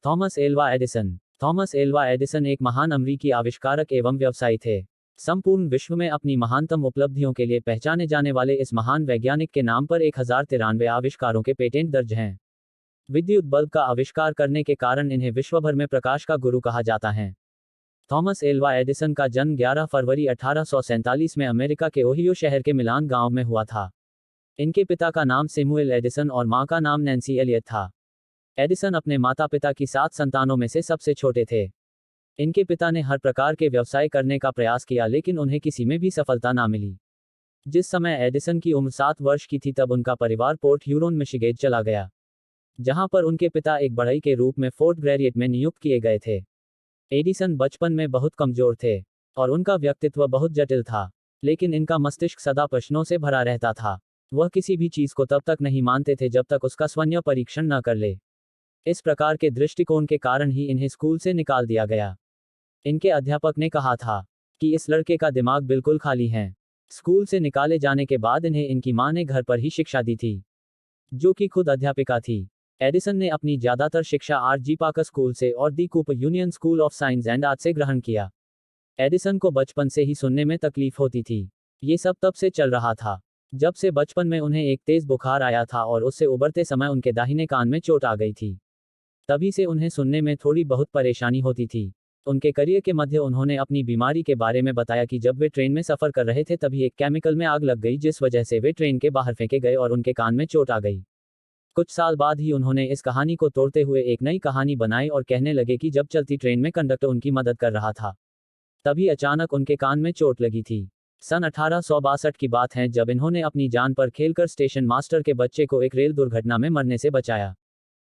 Thomas Alva Edison. Thomas Alva Edison एक महान अमेरिकी आविष्कारक एवं व्यवसायी थे। संपूर्ण विश्व में अपनी महानतम उपलब्धियों के लिए पहचाने जाने वाले इस महान वैज्ञानिक के नाम पर 1093 आविष्कारों के पेटेंट दर्ज हैं। विद्युत बल्ब का आविष्कार करने के कारण इन्हें विश्वभर में प्रकाश का गुरु कहा जाता है। थॉमस एल्वा एडिसन का जन्म 11 फरवरी 1847 में अमेरिका के ओहियो शहर के मिलान गांव में हुआ था। इनके पिता का नाम सैमुअल एडिसन और मां का नाम नैन्सी एलियट था। एडिसन अपने माता पिता की 7 संतानों में से सबसे छोटे थे। इनके पिता ने हर प्रकार के व्यवसाय करने का प्रयास किया लेकिन उन्हें किसी में भी सफलता ना मिली। जिस समय एडिसन की उम्र 7 वर्ष की थी तब उनका परिवार पोर्ट ह्यूरोन मिशिगन चला गया, जहां पर उनके पिता एक बढ़ई के रूप में फोर्ट ग्रेरियट में नियुक्त किए गए थे। एडिसन बचपन में बहुत कमजोर थे और उनका व्यक्तित्व बहुत जटिल था, लेकिन इनका मस्तिष्क सदा प्रश्नों से भरा रहता था। वह किसी भी चीज को तब तक नहीं मानते थे जब तक उसका स्वयं परीक्षण न कर ले। इस प्रकार के दृष्टिकोण के कारण ही इन्हें स्कूल से निकाल दिया गया। इनके अध्यापक ने कहा था कि इस लड़के का दिमाग बिल्कुल खाली है। स्कूल से निकाले जाने के बाद इन्हें इनकी मां ने घर पर ही शिक्षा दी थी, जो कि खुद अध्यापिका थी। एडिसन ने अपनी ज्यादातर शिक्षा आर.जी. पाकर स्कूल से और the Cooper Union school of science and art से ग्रहण किया। एडिसन को बचपन से ही सुनने में तकलीफ होती थी। ये सब तब से चल रहा था जब से बचपन में उन्हें एक तेज बुखार आया था और उससे उबरते समय उनके दाहिने कान में चोट आ गई थी। तभी से उन्हें सुनने में थोड़ी बहुत परेशानी होती थी। उनके करियर के मध्य उन्होंने अपनी बीमारी के बारे में बताया कि जब वे ट्रेन में सफर कर रहे थे तभी एक केमिकल में आग लग गई, जिस वजह से वे ट्रेन के बाहर फेंके गए और उनके कान में चोट आ गई। कुछ साल बाद ही उन्होंने इस कहानी को तोड़ते हुए एक नई कहानी बनाई और कहने लगे कि जब चलती ट्रेन में कंडक्टर उनकी मदद कर रहा था, तभी अचानक उनके कान में चोट लगी थी। सन 1862 की बात है जब इन्होंने अपनी जान पर खेलकर स्टेशन मास्टर के बच्चे को एक रेल दुर्घटना में मरने से बचाया।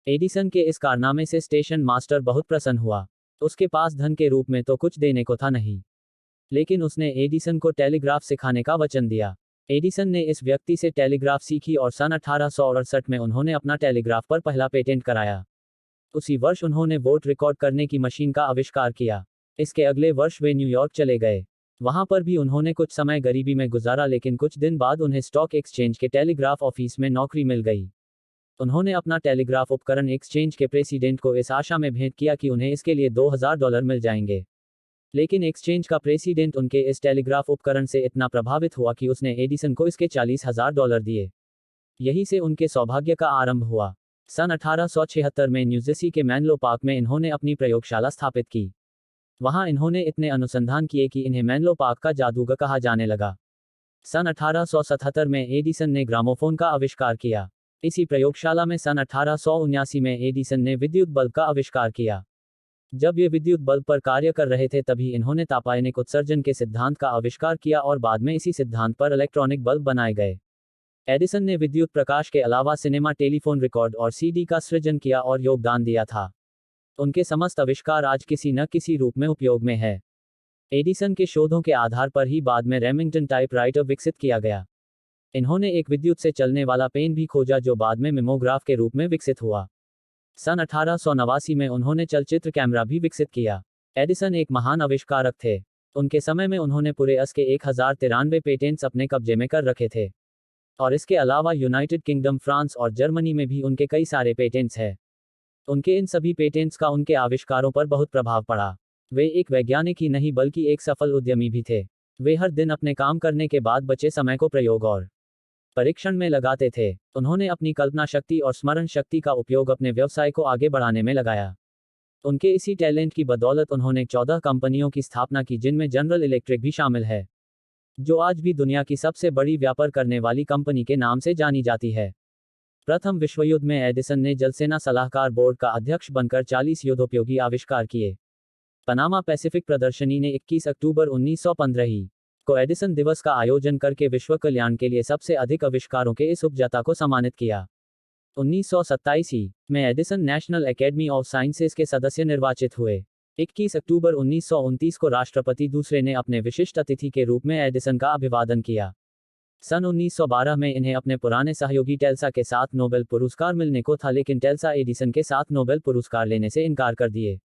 एडिसन के इस कारनामे से स्टेशन मास्टर बहुत प्रसन्न हुआ। उसके पास धन के रूप में तो कुछ देने को था नहीं, लेकिन उसने एडिसन को टेलीग्राफ सिखाने का वचन दिया। एडिसन ने इस व्यक्ति से टेलीग्राफ सीखी और सन 1868 में उन्होंने अपना टेलीग्राफ पर पहला पेटेंट कराया। उसी वर्ष उन्होंने वोट रिकॉर्ड करने की मशीन का आविष्कार किया। इसके अगले वर्ष वे न्यूयॉर्क चले गए। वहां पर भी उन्होंने कुछ समय गरीबी में गुजारा, लेकिन कुछ दिन बाद उन्हें स्टॉक एक्सचेंज के टेलीग्राफ ऑफिस में नौकरी मिल गई। उन्होंने अपना टेलीग्राफ उपकरण एक्सचेंज के प्रेसिडेंट को इस आशा में भेंट किया कि उन्हें इसके लिए $2000 मिल जाएंगे, लेकिन एक्सचेंज का प्रेसिडेंट उनके इस टेलीग्राफ उपकरण से इतना प्रभावित हुआ कि उसने एडिसन को इसके $40,000 दिए। यही से उनके सौभाग्य का आरंभ हुआ। सन 1876 में न्यूजर्सी के मैनलो पार्क में इन्होंने अपनी प्रयोगशाला स्थापित की। वहां इन्होंने इतने अनुसंधान किए कि इन्हें मैनलो पार्क का जादूगर कहा जाने लगा। सन 1877 में एडिसन ने ग्रामोफोन का आविष्कार किया। इसी प्रयोगशाला में सन 1879 में एडिसन ने विद्युत बल्ब का आविष्कार किया। जब ये विद्युत बल्ब पर कार्य कर रहे थे तभी इन्होंने तापायनिक उत्सर्जन के सिद्धांत का आविष्कार किया और बाद में इसी सिद्धांत पर इलेक्ट्रॉनिक बल्ब बनाए गए। एडिसन ने विद्युत प्रकाश के अलावा सिनेमा, टेलीफोन रिकॉर्ड और सीडी का सृजन किया और योगदान दिया था। उनके समस्त आविष्कार आज किसी न किसी रूप में उपयोग में है। एडिसन के शोधों के आधार पर ही बाद में रेमिंगटन टाइपराइटर विकसित किया गया। इन्होंने एक विद्युत से चलने वाला पेन भी खोजा जो बाद में मेमोग्राफ के रूप में विकसित हुआ। सन 1889 में उन्होंने चलचित्र कैमरा भी विकसित किया। एडिसन एक महान आविष्कारक थे। उनके समय में उन्होंने पूरे के 1093 पेटेंट्स अपने कब्जे में कर रखे थे, और इसके अलावा यूनाइटेड किंगडम, फ्रांस और जर्मनी में भी उनके कई सारे पेटेंट्स हैं। उनके इन सभी पेटेंट्स का उनके आविष्कारों पर बहुत प्रभाव पड़ा। वे एक वैज्ञानिक ही नहीं बल्कि एक सफल उद्यमी भी थे। वे हर दिन अपने काम करने के बाद बचे समय को प्रयोग और परीक्षण में लगाते थे। उन्होंने अपनी कल्पना शक्ति और स्मरण शक्ति का उपयोग अपने व्यवसाय को आगे बढ़ाने में लगाया। उनके इसी टैलेंट की बदौलत उन्होंने 14 कंपनियों की स्थापना की, जिनमें जनरल इलेक्ट्रिक भी शामिल है, जो आज भी दुनिया की सबसे बड़ी व्यापार करने वाली कंपनी के नाम से जानी जाती है। प्रथम विश्व युद्ध में एडिसन ने जलसेना सलाहकार बोर्ड का अध्यक्ष बनकर 40 युद्धोपयोगी आविष्कार किए। पनामा पैसिफिक प्रदर्शनी ने 21 अक्टूबर 1915 को एडिसन दिवस का आयोजन करके विश्व कल्याण के लिए सबसे अधिक आविष्कारों के इस उपजाता को सम्मानित किया। 1927 में Edison national academy of sciences के सदस्य निर्वाचित हुए। 21 अक्टूबर 1929 को राष्ट्रपति दूसरे ने अपने विशिष्ट अतिथि के रूप में एडिसन का अभिवादन किया। सन 1912 में इन्हें अपने पुराने सहयोगी टेल्सा के साथ नोबेल पुरस्कार मिलने को था, लेकिन टेल्सा एडिसन के साथ नोबेल पुरस्कार लेने से इनकार कर दिए।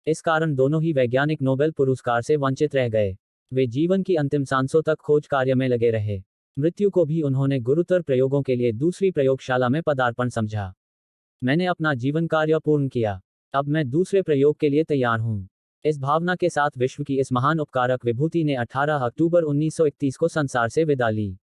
इस कारण दोनों ही वैज्ञानिक नोबेल पुरस्कार से वंचित रह गए। वे जीवन की अंतिम सांसों तक खोज कार्य में लगे रहे। मृत्यु को भी उन्होंने गुरुतर प्रयोगों के लिए दूसरी प्रयोगशाला में पदार्पण समझा। मैंने अपना जीवन कार्य पूर्ण किया। अब मैं दूसरे प्रयोग के लिए तैयार हूँ। इस भावना के साथ विश्व की इस महान उपकारक विभूति ने 18 अक्टूबर 1931 को संसार से विदा ली।